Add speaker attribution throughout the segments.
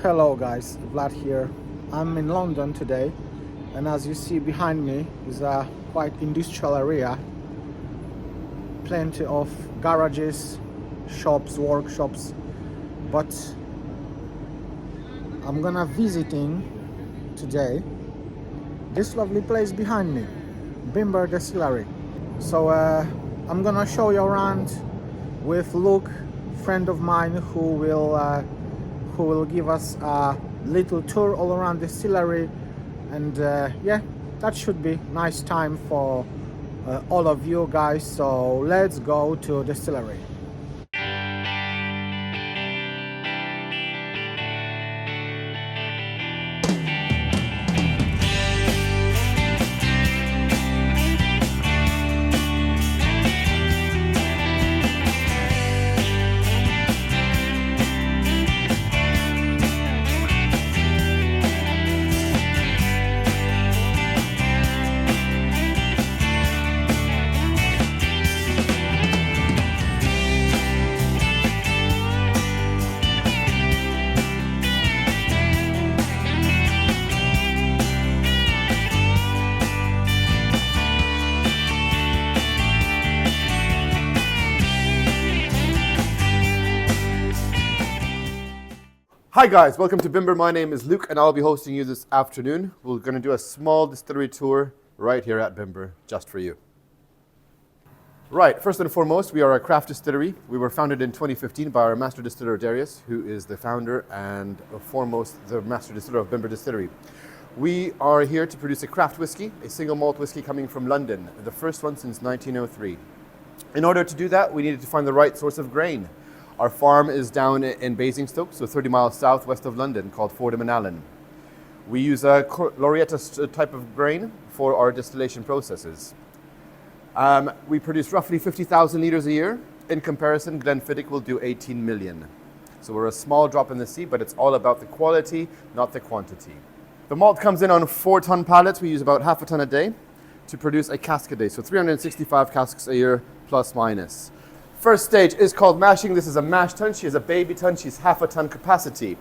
Speaker 1: Hello guys, Vlad here. I'm in London today, and as you see behind me is a quite industrial area. Plenty of garages, shops, workshops, but I'm gonna visiting today this lovely place behind me, Bimber Distillery. So I'm gonna show you around with Luke, friend of mine, who will give us a little tour all around the distillery, and yeah, that should be nice time for all of you guys. So let's go to the distillery.
Speaker 2: Hi guys, welcome to Bimber. My name is Luke and I'll be hosting you this afternoon. We're going to do a small distillery tour right here at Bimber, just for you. Right, first and foremost, we are a craft distillery. We were founded in 2015 by our master distiller Darius, who is the founder and foremost the master distiller of Bimber Distillery. We are here to produce a craft whiskey, a single malt whiskey coming from London, the first one since 1903. In order to do that, we needed to find the right source of grain. Our farm is down in Basingstoke, so 30 miles southwest of London, called Fordham and Allen. We use a Laureata type of grain for our distillation processes. We produce roughly 50,000 litres a year. In comparison, Glenfiddich will do 18 million. So we're a small drop in the sea, but it's all about the quality, not the quantity. The malt comes in on 4-ton pallets. We use about half a ton a day to produce a cask a day, so 365 casks a year, plus minus. First stage is called mashing. This is a mash tun. She is a baby tun. She's half a ton capacity.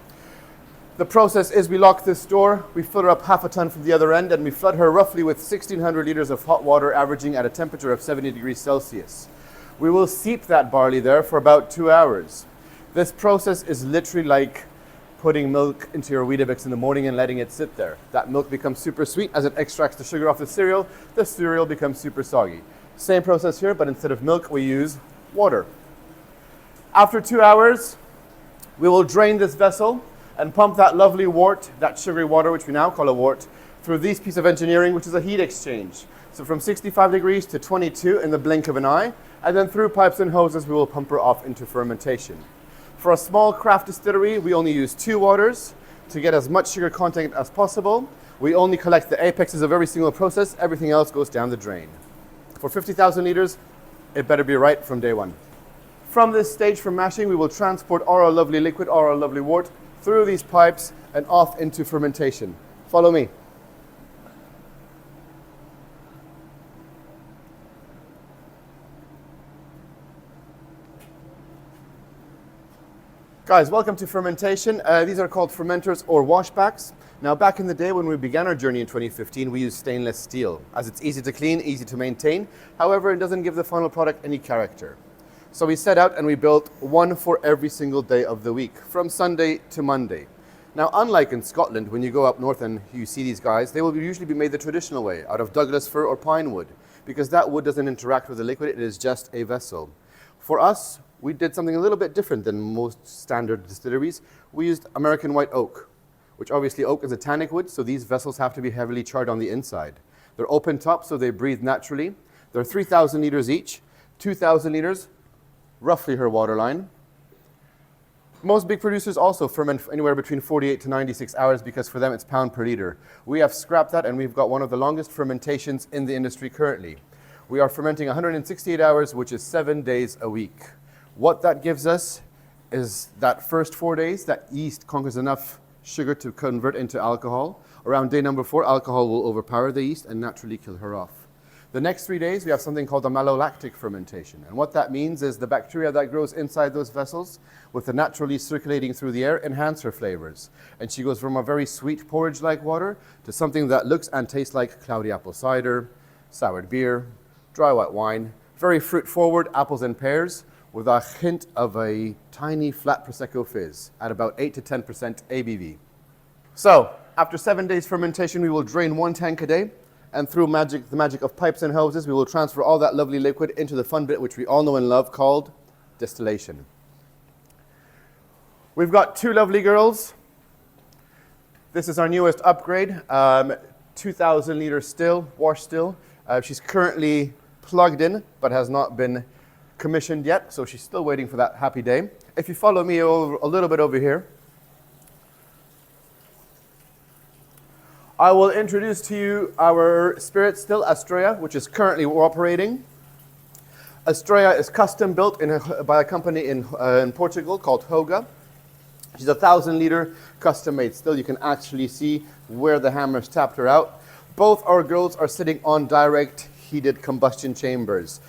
Speaker 2: The process is we lock this door, we fill her up half a ton from the other end, and we flood her roughly with 1,600 litres of hot water, averaging at a temperature of 70 degrees Celsius. We will steep that barley there for about 2 hours. This process is literally like putting milk into your Weetabix in the morning and letting it sit there. That milk becomes super sweet. As it extracts the sugar off the cereal becomes super soggy. Same process here, but instead of milk, we use water. After 2 hours, we will drain this vessel and pump that lovely wort, that sugary water, which we now call a wort, through this piece of engineering, which is a heat exchange. So from 65 degrees to 22 in the blink of an eye, and then through pipes and hoses, we will pump her off into fermentation. For a small craft distillery, we only use 2 waters to get as much sugar content as possible. We only collect the apexes of every single process. Everything else goes down the drain. For 50,000 litres, it better be right from day one. From this stage for mashing, we will transport our lovely liquid, our lovely wort, through these pipes and off into fermentation. Follow me. Guys, welcome to fermentation. These are called fermenters or washbacks. Now, back in the day when we began our journey in 2015, we used stainless steel, as it's easy to clean, easy to maintain. However, it doesn't give the final product any character. So we set out and we built one for every single day of the week, from Sunday to Monday. Now, unlike in Scotland, when you go up north and you see these guys, they will usually be made the traditional way, out of Douglas fir or pine wood, because that wood doesn't interact with the liquid, it is just a vessel. For us, we did something a little bit different than most standard distilleries. We used American white oak, which obviously oak is a tannic wood, so these vessels have to be heavily charred on the inside. They're open top, so they breathe naturally. They're 3,000 litres each, 2,000 litres, roughly her waterline. Most big producers also ferment anywhere between 48 to 96 hours because for them it's pound per litre. We have scrapped that and we've got one of the longest fermentations in the industry currently. We are fermenting 168 hours, which is 7 days a week. What that gives us is that first 4 days, that yeast conquers enough sugar to convert into alcohol. Around day number 4, alcohol will overpower the yeast and naturally kill her off. The next 3 days, we have something called a malolactic fermentation. And what that means is the bacteria that grows inside those vessels, with the naturally circulating through the air, enhance her flavors. And she goes from a very sweet porridge-like water to something that looks and tastes like cloudy apple cider, soured beer, dry white wine, very fruit-forward apples and pears, with a hint of a tiny flat Prosecco fizz at about 8 to 10% ABV. So, after 7 days fermentation, we will drain 1 tank a day, and through the magic of pipes and hoses, we will transfer all that lovely liquid into the fun bit which we all know and love called distillation. We've got 2 lovely girls. This is our newest upgrade, 2,000 liter still, wash still. She's currently plugged in, but has not been commissioned yet, so she's still waiting for that happy day. If you follow me over, a little bit over here, I will introduce to you our spirit still, Estrella, which is currently operating. Estrella is custom built by a company in Portugal called Hoga. She's a 1,000 liter custom made still. You can actually see where the hammers tapped her out. Both our girls are sitting on direct heated combustion chambers.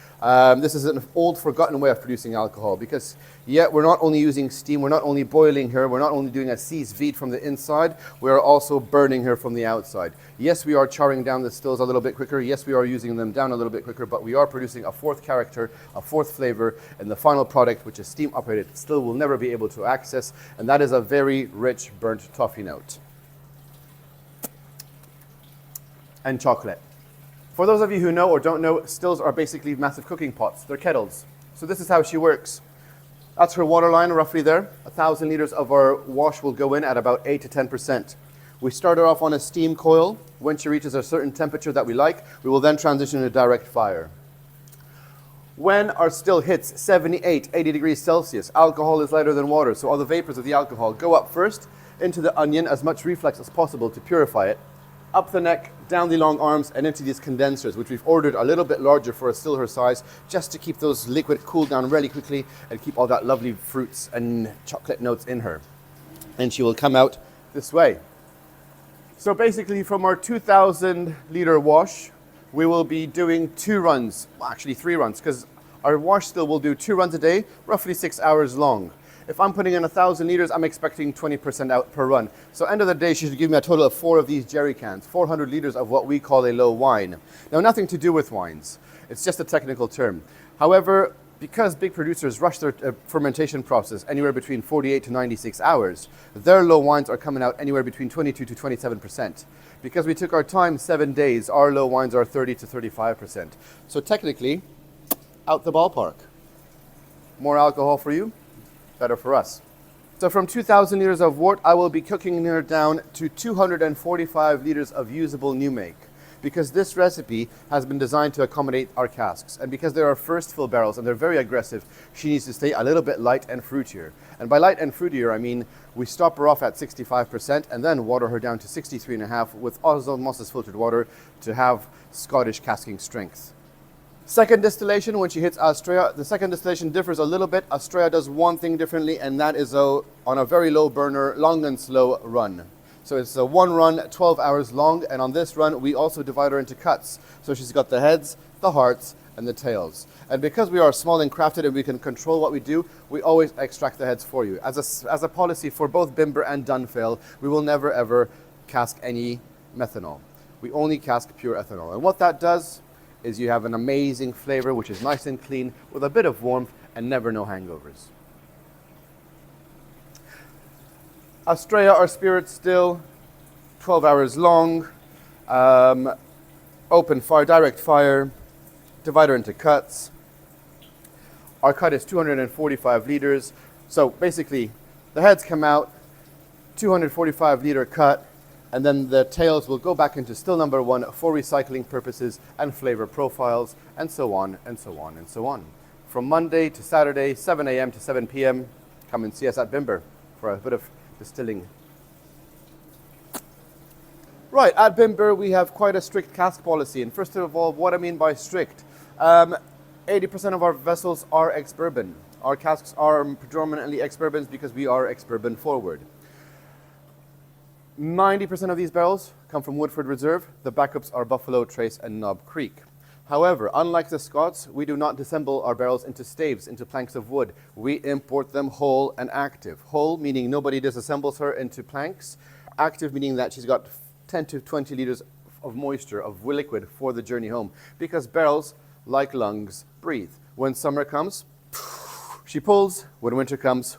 Speaker 2: This is an old forgotten way of producing alcohol because yet we're not only using steam, we're not only boiling her, we're not only doing a seize vide from the inside, we are also burning her from the outside. Yes, we are charring down the stills a little bit quicker, yes, we are using them down a little bit quicker, but we are producing a 4th character, a 4th flavor, and the final product, which is steam operated, still will never be able to access, and that is a very rich burnt toffee note. And chocolate. For those of you who know or don't know, stills are basically massive cooking pots. They're kettles. So this is how she works. That's her water line roughly there. 1,000 liters of our wash will go in at about 8 to 10%. We start her off on a steam coil. When she reaches a certain temperature that we like, we will then transition to direct fire. When our still hits 78, 80 degrees Celsius, alcohol is lighter than water, so all the vapors of the alcohol go up first into the onion, as much reflex as possible to purify it, up the neck, down the long arms, and into these condensers, which we've ordered a little bit larger for a still her size, just to keep those liquid cool down really quickly and keep all that lovely fruits and chocolate notes in her. And she will come out this way. So basically from our 2,000 liter wash, we will be doing 2 runs, well, actually 3 runs, because our wash still will do 2 runs a day, roughly 6 hours long. If I'm putting in 1,000 liters, I'm expecting 20% out per run. So end of the day, she should give me a total of 4 of these jerry cans, 400 liters of what we call a low wine. Now, nothing to do with wines. It's just a technical term. However, because big producers rush their fermentation process anywhere between 48 to 96 hours, their low wines are coming out anywhere between 22 to 27%. Because we took our time, 7 days, our low wines are 30 to 35%. So technically, out the ballpark. More alcohol for you, better for us. So from 2,000 liters of wort, I will be cooking her down to 245 liters of usable new make, because this recipe has been designed to accommodate our casks. And because they're our first fill barrels and they're very aggressive, she needs to stay a little bit light and fruitier. And by light and fruitier, I mean we stop her off at 65% and then water her down to 63.5 with osmosis filtered water to have Scottish casking strength. Second distillation, when she hits Estrella, the second distillation differs a little bit. Estrella does one thing differently, and that is on a very low burner, long and slow run. So it's a 1 run, 12 hours long, and on this run, we also divide her into cuts. So she's got the heads, the hearts, and the tails. And because we are small and crafted and we can control what we do, we always extract the heads for you. As a policy for both Bimber and Dunfail, we will never ever cask any methanol. We only cask pure ethanol. And what that does is you have an amazing flavor which is nice and clean with a bit of warmth and never no hangovers. Estrella, our spirit still, 12 hours long, open fire, direct fire, divide her into cuts. Our cut is 245 liters. So basically the heads come out, 245 liter cut, and then the tails will go back into still number 1 for recycling purposes and flavor profiles, and so on, and so on, and so on. From Monday to Saturday, 7 a.m. to 7 p.m., come and see us at Bimber for a bit of distilling. Right, at Bimber, we have quite a strict cask policy. And first of all, what I mean by strict, 80% of our vessels are ex-bourbon. Our casks are predominantly ex-bourbons because we are ex-bourbon forward. 90% of these barrels come from Woodford Reserve. The backups are Buffalo Trace and Knob Creek. However, unlike the Scots, we do not disassemble our barrels into staves, into planks of wood. We import them whole and active. Whole meaning nobody disassembles her into planks. Active meaning that she's got 10 to 20 liters of moisture, of liquid for the journey home. Because barrels, like lungs, breathe. When summer comes, she pulls. When winter comes,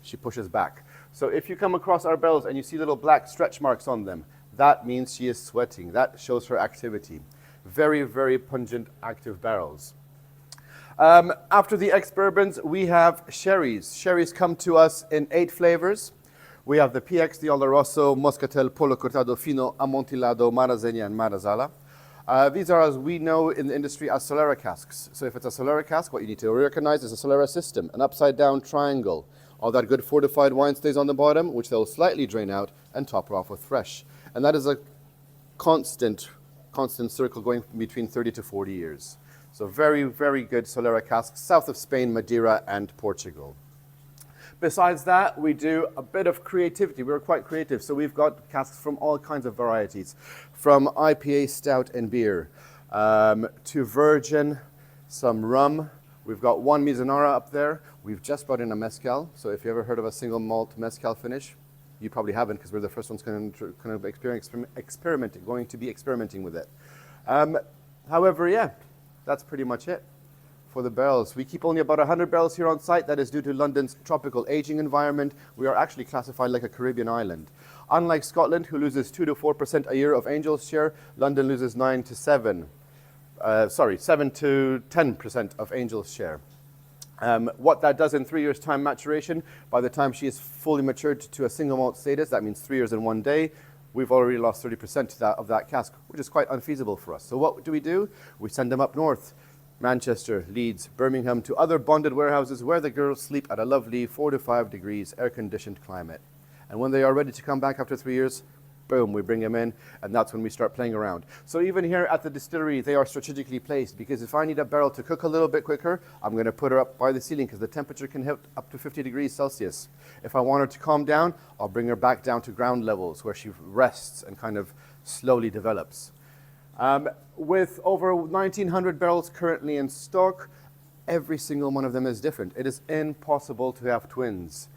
Speaker 2: she pushes back. So if you come across our barrels and you see little black stretch marks on them, that means she is sweating. That shows her activity. Very, very pungent, active barrels. After the ex-bourbons, we have sherries. Sherries come to us in 8 flavors. We have the PX, the Oloroso, Moscatel, Polo Cortado, Fino, Amontillado, Marazenia, and Marazala. These are, as we know in the industry, as Solera casks. So if it's a Solera cask, what you need to recognize is a Solera system, an upside-down triangle. All that good fortified wine stays on the bottom, which they'll slightly drain out and top her off with fresh. And that is a constant circle going between 30 to 40 years. So very, very good Solera casks, south of Spain, Madeira, and Portugal. Besides that, we do a bit of creativity. We're quite creative, so we've got casks from all kinds of varieties, from IPA, stout, and beer, to virgin, some rum. We've got one Mizunara up there. We've just brought in a mezcal, so if you ever heard of a single malt mezcal finish, you probably haven't, because we're the first ones going to be experimenting with it. However, yeah, that's pretty much it for the barrels. We keep only about 100 barrels here on site. That is due to London's tropical aging environment. We are actually classified like a Caribbean island. Unlike Scotland, who loses 2 to 4% a year of Angel's share, London loses 7 to 10% of Angel's share. What that does in 3 years' time maturation, by the time she is fully matured to a single malt status, that means 3 years and 1 day, we've already lost 30% of that cask, which is quite unfeasible for us. So what do? We send them up north, Manchester, Leeds, Birmingham, to other bonded warehouses where the girls sleep at a lovely 4 to 5 degrees air-conditioned climate. And when they are ready to come back after 3 years, boom, we bring them in, and that's when we start playing around. So even here at the distillery, they are strategically placed, because if I need a barrel to cook a little bit quicker, I'm going to put her up by the ceiling, because the temperature can hit up to 50 degrees Celsius. If I want her to calm down, I'll bring her back down to ground levels, where she rests and kind of slowly develops. With over 1,900 barrels currently in stock, every single one of them is different. It is impossible to have twins.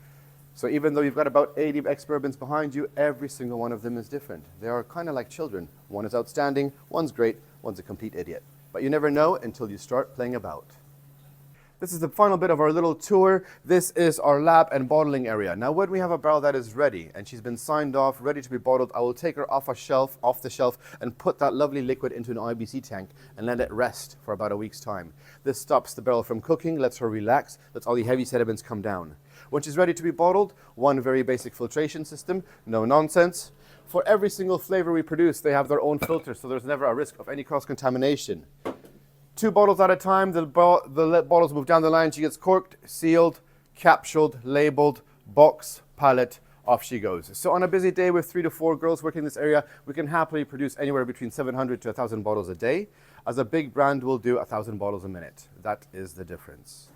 Speaker 2: So even though you've got about 80 ex-bourbons behind you, every single one of them is different. They are kind of like children. One is outstanding, one's great, one's a complete idiot. But you never know until you start playing about. This is the final bit of our little tour. This is our lab and bottling area. Now when we have a barrel that is ready and she's been signed off, ready to be bottled, I will take her off the shelf and put that lovely liquid into an IBC tank and let it rest for about a week's time. This stops the barrel from cooking, lets her relax, lets all the heavy sediments come down. When she's ready to be bottled, one very basic filtration system, no nonsense. For every single flavor we produce, they have their own filter, so there's never a risk of any cross-contamination. 2 bottles at a time, the bottles move down the line, she gets corked, sealed, capsuled, labeled, box, pallet, off she goes. So on a busy day with 3 to 4 girls working this area, we can happily produce anywhere between 700 to 1,000 bottles a day. As a big brand, we'll do 1,000 bottles a minute. That is the difference.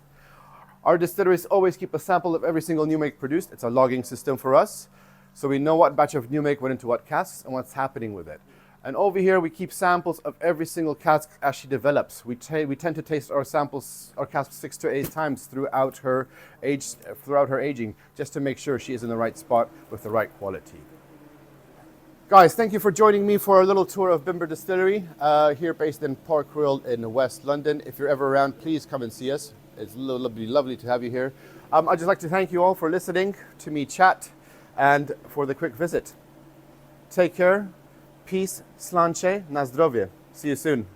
Speaker 2: Our distilleries always keep a sample of every single new make produced. It's a logging system for us. So we know what batch of new make went into what casks and what's happening with it. And over here, we keep samples of every single cask as she develops. We tend to taste our casks 6 to 8 times throughout her aging, just to make sure she is in the right spot with the right quality. Guys, thank you for joining me for a little tour of Bimber Distillery, here based in Park Royal in West London. If you're ever around, please come and see us. It's lovely to have you here. I'd just like to thank you all for listening to me chat and for the quick visit. Take care. Peace, slanche, na zdrowie. See you soon.